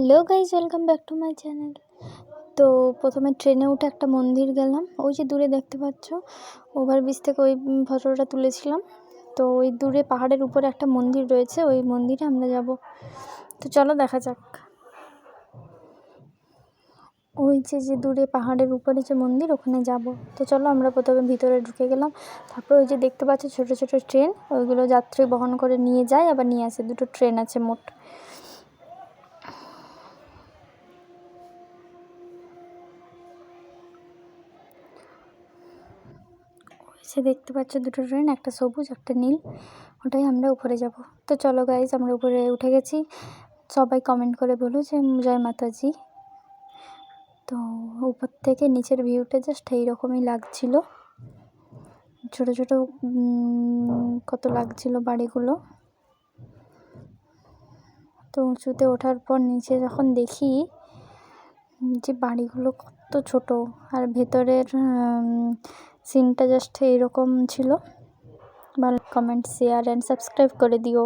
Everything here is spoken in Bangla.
Hello guys, welcome back to my channel. তো প্রথমে ট্রেনে উঠে একটা মন্দির গেলাম, ওই যে দূরে দেখতে পাচ্ছ ওভারব্রিজ থেকে ওই ফটোটা তুলেছিলাম। তো ওই দূরে পাহাড়ের উপরে একটা মন্দির রয়েছে, ওই মন্দিরে আমরা যাব। তো চলো দেখা যাক। ওই যে দূরে পাহাড়ের উপরে যে মন্দির, ওখানে যাব। তো চলো আমরা প্রথমে ভিতরে ঢুকে গেলাম। তারপর ওই যে দেখতে পাচ্ছ ছোটো ছোটো ট্রেন, ওইগুলো যাত্রী বহন করে নিয়ে যায় আবার নিয়ে আসে। দুটো ট্রেন আছে মোট। সে দেখতে পাচ্ছ দুটো ট্রেন, একটা সবুজ একটা নীল, ওটাই আমরা উপরে যাব। তো চলো গাইজ, আমরা উপরে উঠে গেছি। সবাই কমেন্ট করে বলো যে জয় মাতাজি। তো উপর থেকে নিচের ভিউটা জাস্ট এইরকমই লাগছিল, ছোটো ছোটো কত লাগছিল বাড়িগুলো। তো উঁচুতে ওঠার পর নিচে যখন দেখি যে বাড়িগুলো কত ছোট, আর ভেতরের সিনটা জাস্ট এইরকম ছিল। ভালো কমেন্ট, শেয়ার অ্যান্ড সাবস্ক্রাইব করে দিও।